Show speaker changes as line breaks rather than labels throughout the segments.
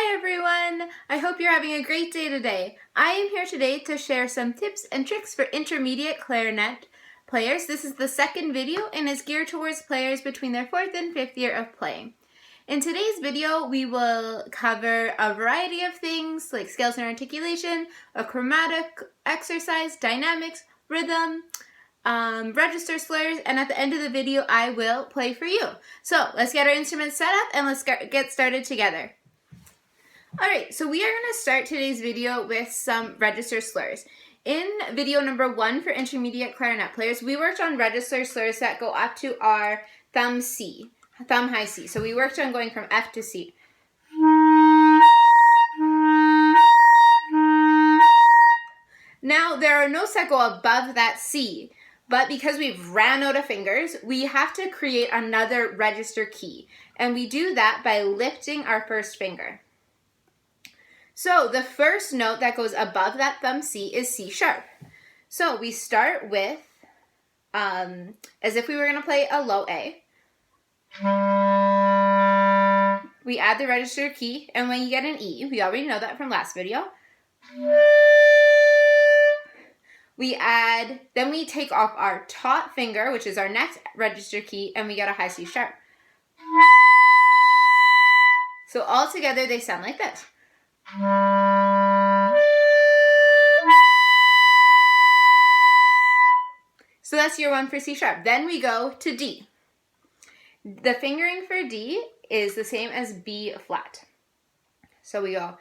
Hi everyone! I hope you're having a great day today. I am here today to share some tips and tricks for intermediate clarinet players. This is the second video and is geared towards players between their 4th and 5th year of playing. In today's video, we will cover a variety of things like scales and articulation, a chromatic exercise, dynamics, rhythm, register slurs, and at the end of the video, I will play for you. So let's get our instruments set up and let's get started together. Alright, so we are going to start today's video with some register slurs. In video number 1 for intermediate clarinet players, we worked on register slurs that go up to our thumb C, thumb high C. So we worked on going from F to C. Now, there are notes that go above that C, but because we've ran out of fingers, we have to create another register key. And we do that by lifting our first finger. So the first note that goes above that thumb C is C sharp. So we start with, as if we were going to play a low A. We add the register key, and when you get an E, we already know that from last video. We add, then we take off our top finger, which is our next register key, and we get a high C sharp. So all together they sound like this. So that's your one for C sharp. Then we go to D. The fingering for D is the same as B flat. So we go,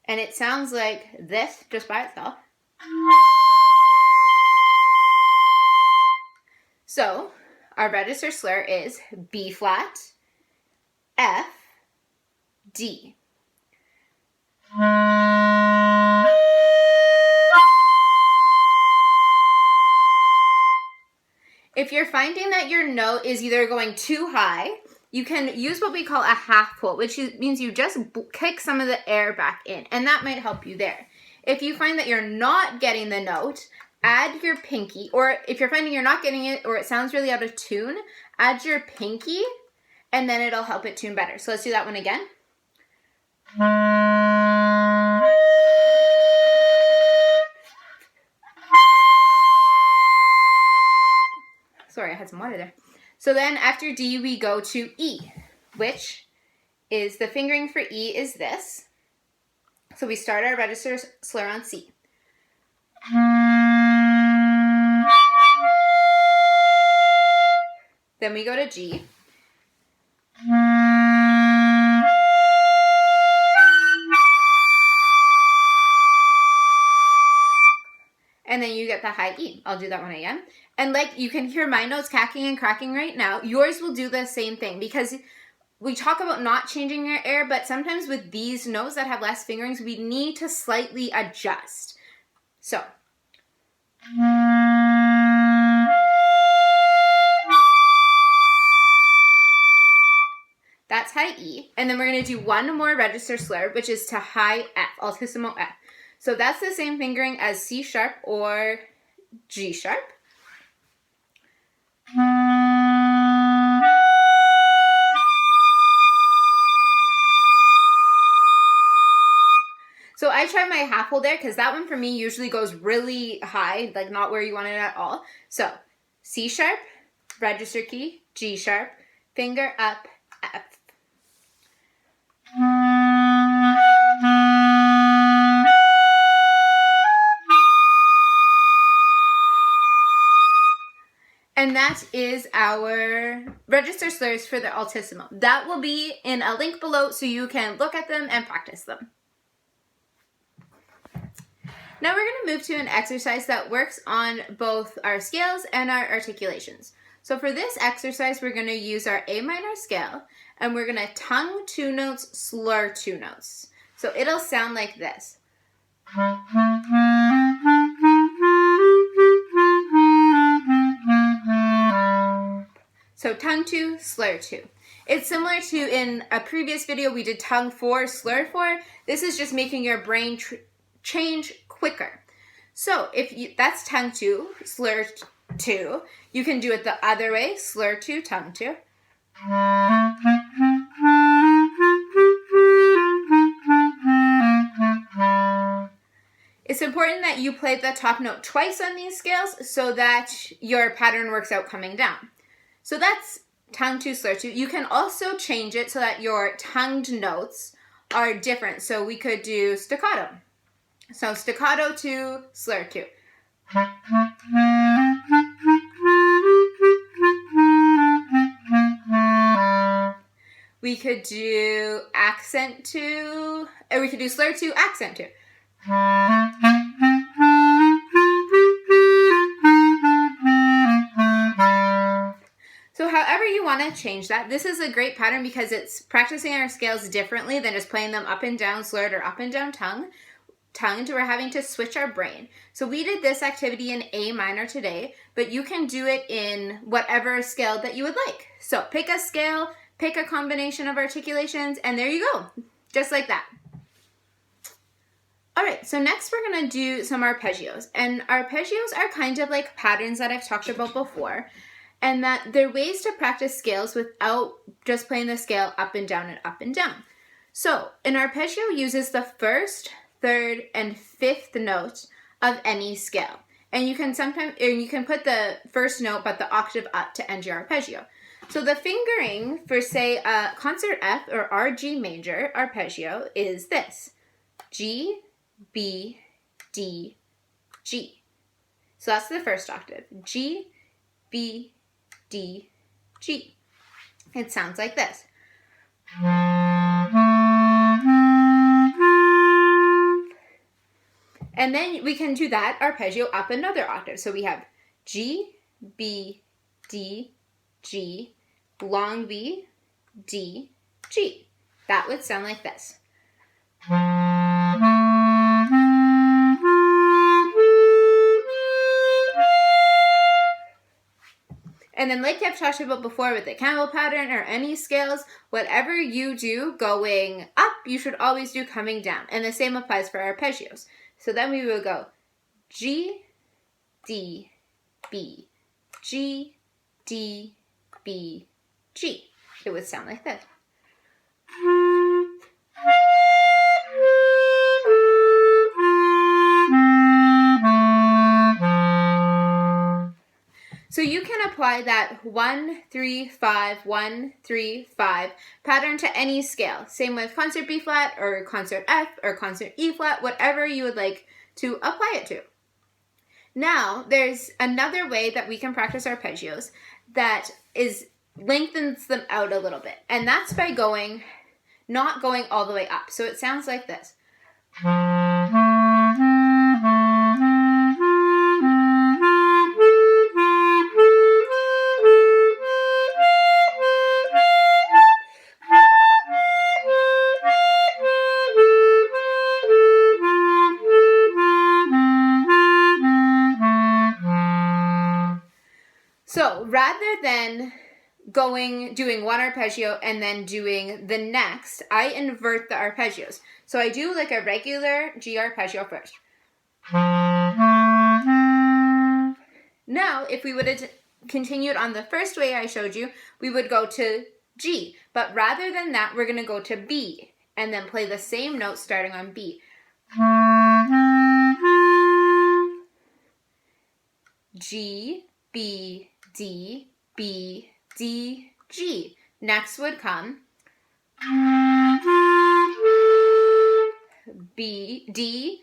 and it sounds like this just by itself. So our register slur is B flat, F, D. If you're finding that your note is either going too high, you can use what we call a half pull, which means you just kick some of the air back in, and that might help you there. If you find that you're not getting the note, add your pinky, or if you're finding you're not getting it or it sounds really out of tune, add your pinky, and then it'll help it tune better. So let's do that one again. Sorry, I had some water there. So then after D, we go to E, which is the fingering for E is this. So we start our register slur on C. Then we go to G. And then you get the high E. I'll do that one again. And like you can hear my notes cacking and cracking right now, yours will do the same thing because we talk about not changing your air, but sometimes with these notes that have less fingerings, we need to slightly adjust. So. That's high E. And then we're going to do one more register slur, which is to high F, altissimo F. So that's the same fingering as C sharp or G sharp. So I try my half hold there because that one for me usually goes really high, like not where you want it at all. So C sharp, register key, G sharp, finger up, F. And that is our register slurs for the altissimo. That will be in a link below so you can look at them and practice them. Now we're going to move to an exercise that works on both our scales and our articulations. So for this exercise, we're going to use our A minor scale and we're going to tongue 2 notes, slur 2 notes. So it'll sound like this. So tongue 2, slur 2. It's similar to in a previous video we did tongue 4, slur 4. This is just making your brain change quicker. So that's tongue 2, slur 2. You can do it the other way, slur 2, tongue 2. It's important that you play the top note twice on these scales so that your pattern works out coming down. So that's tongue to, slur to. You can also change it so that your tongued notes are different. So we could do staccato. So staccato to, slur to. We could do accent to, or we could do slur to, accent to. So however you want to change that, this is a great pattern because it's practicing our scales differently than just playing them up and down slurred or up and down tongued. We're having to switch our brain. So we did this activity in A minor today, but you can do it in whatever scale that you would like. So pick a scale, pick a combination of articulations, and there you go, just like that. All right, so next we're gonna do some arpeggios. And arpeggios are kind of like patterns that I've talked about before, and that they're ways to practice scales without just playing the scale up and down and up and down. So an arpeggio uses the first, third, and fifth note of any scale. And you can put the first note but the octave up to end your arpeggio. So the fingering for, say, a concert F or R G major arpeggio is this: G, B, D, G. So that's the first octave. G, B, D, G. It sounds like this. And then we can do that arpeggio up another octave. So we have G, B, D, G, long B, D, G. That would sound like this. And then like I've talked about before with the candle pattern or any scales, whatever you do going up, you should always do coming down. And the same applies for arpeggios. So then we will go G, D, B, G, D, B, G. It would sound like this. So you can apply that 1, 3, 5, 1, 3, 5 pattern to any scale. Same with concert B flat or concert F or concert E flat, whatever you would like to apply it to. Now, there's another way that we can practice arpeggios that lengthens them out a little bit. And that's by not going all the way up. So it sounds like this. So rather than doing one arpeggio and then doing the next, I invert the arpeggios. So I do like a regular G arpeggio first. Now, if we would have continued on the first way I showed you, we would go to G. But rather than that, we're going to go to B and then play the same note starting on B. G, B, D, B, D, G. Next would come B, D,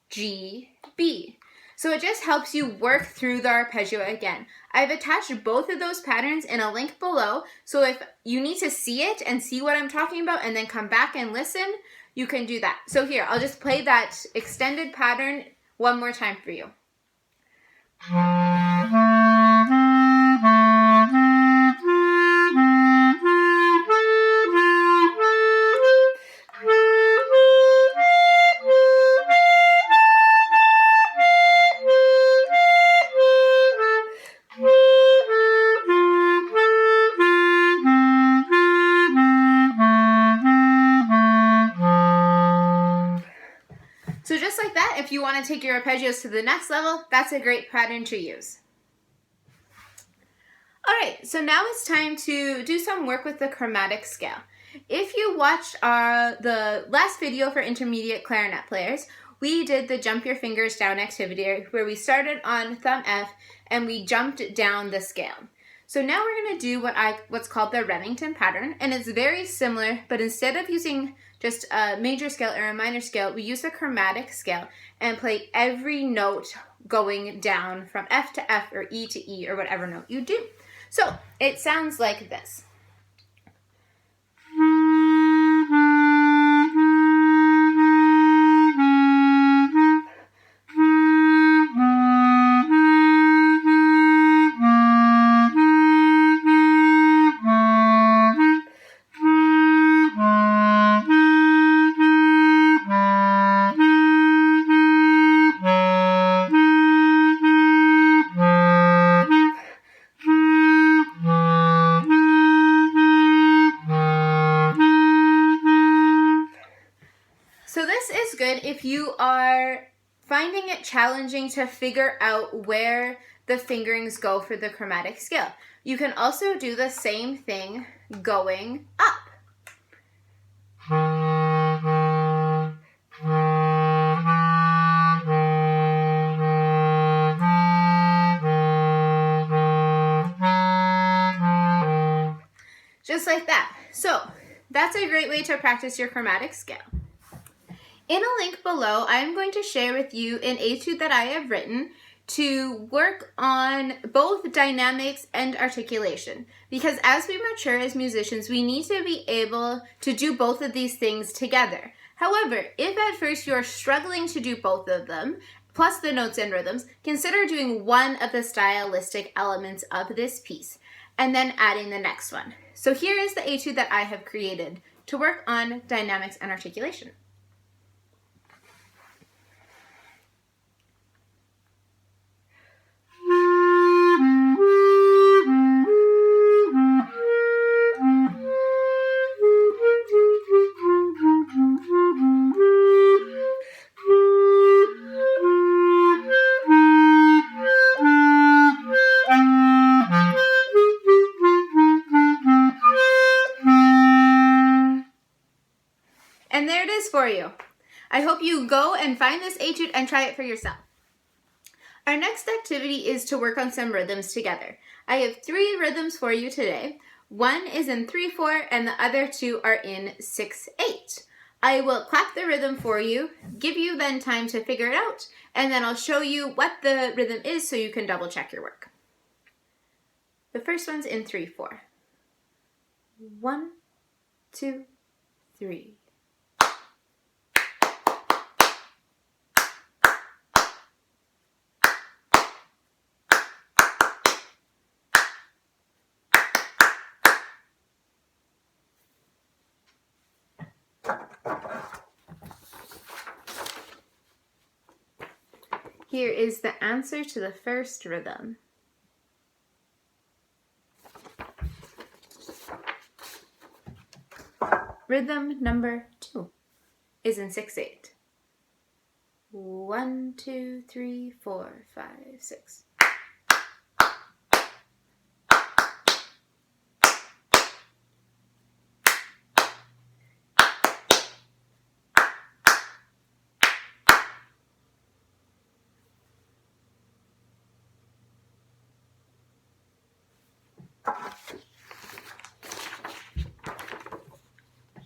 G, B. So it just helps you work through the arpeggio again. I've attached both of those patterns in a link below, so if you need to see it and see what I'm talking about and then come back and listen, you can do that. So here, I'll just play that extended pattern one more time for you. So just like that, if you want to take your arpeggios to the next level, that's a great pattern to use. Alright, so now it's time to do some work with the chromatic scale. If you watched the last video for intermediate clarinet players, we did the jump your fingers down activity where we started on thumb F and we jumped down the scale. So now we're going to do what's called the Remington pattern, and it's very similar, but instead of using just a major scale or a minor scale, we use a chromatic scale and play every note going down from F to F or E to E or whatever note you do. So it sounds like this. So this is good if you are finding it challenging to figure out where the fingerings go for the chromatic scale. You can also do the same thing going up. Just like that. So that's a great way to practice your chromatic scale. In a link below, I am going to share with you an etude that I have written to work on both dynamics and articulation. Because as we mature as musicians, we need to be able to do both of these things together. However, if at first you're struggling to do both of them, plus the notes and rhythms, consider doing one of the stylistic elements of this piece, and then adding the next one. So here is the etude that I have created to work on dynamics and articulation. And there it is for you. I hope you go and find this etude and try it for yourself. Our next activity is to work on some rhythms together. I have 3 rhythms for you today. One is in 3/4 and the other 2 are in 6/8. I will clap the rhythm for you, give you then time to figure it out, and then I'll show you what the rhythm is so you can double check your work. The first one's in 3/4. 1, 2, 3. Here is the answer to the first rhythm. Rhythm number 2 is in 6/8. 1, 2, 3, 4, 5, 6.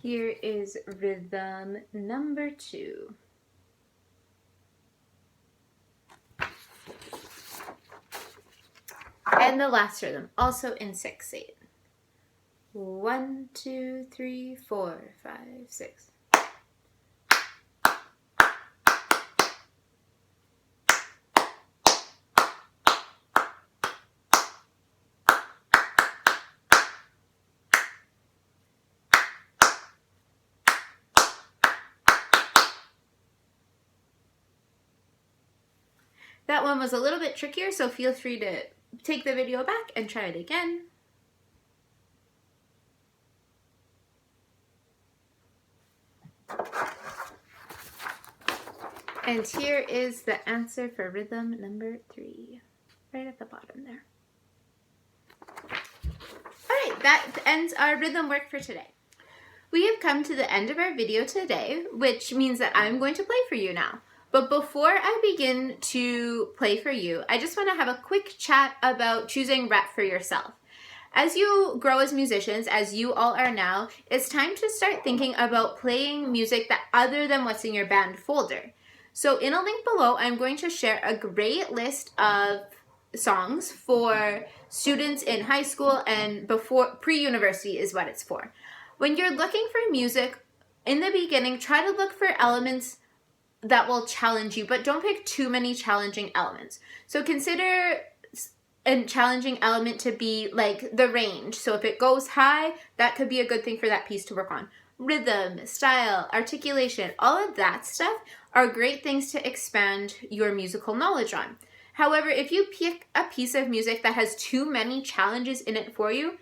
Here is rhythm number 2. And the last rhythm, also in 6/8. 1, 2, 3, 4, 5, 6. That one was a little bit trickier, so feel free to take the video back and try it again. And here is the answer for rhythm number 3, right at the bottom there. All right, that ends our rhythm work for today. We have come to the end of our video today, which means that I'm going to play for you now. But before I begin to play for you, I just want to have a quick chat about choosing rep for yourself. As you grow as musicians, as you all are now, it's time to start thinking about playing music that other than what's in your band folder. So in a link below, I'm going to share a great list of songs for students in high school and before pre-university is what it's for. When you're looking for music, in the beginning, try to look for elements that will challenge you, but don't pick too many challenging elements. So consider a challenging element to be like the range. So if it goes high, that could be a good thing for that piece to work on. Rhythm, style, articulation, all of that stuff are great things to expand your musical knowledge on. However, if you pick a piece of music that has too many challenges in it for you,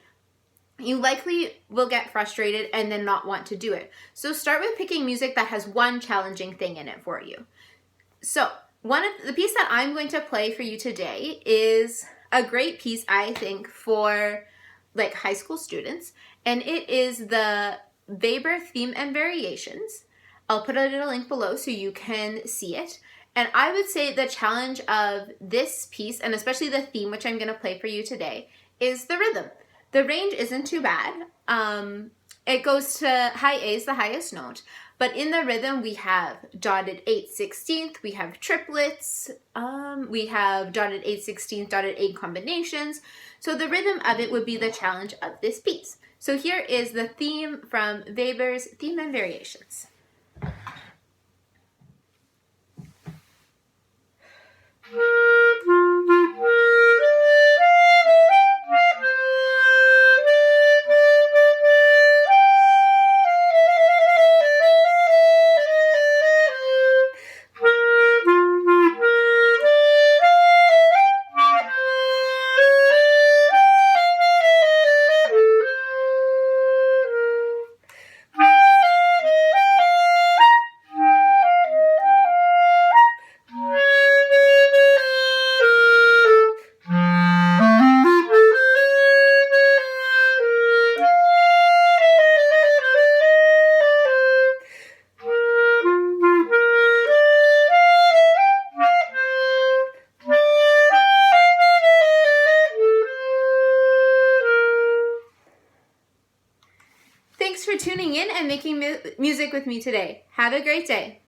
you likely will get frustrated and then not want to do it. So start with picking music that has one challenging thing in it for you. So one of the piece that I'm going to play for you today is a great piece, I think, for like high school students, and it is the Weber Theme and Variations. I'll put a little link below so you can see it. And I would say the challenge of this piece, and especially the theme, which I'm going to play for you today, is the rhythm. The range isn't too bad. It goes to high A is the highest note, but in the rhythm we have dotted 8/16, we have triplets, we have dotted 8/16, dotted 8 combinations. So the rhythm of it would be the challenge of this piece. So here is the theme from Weber's Theme and Variations. Thanks for tuning in and making music with me today. Have a great day.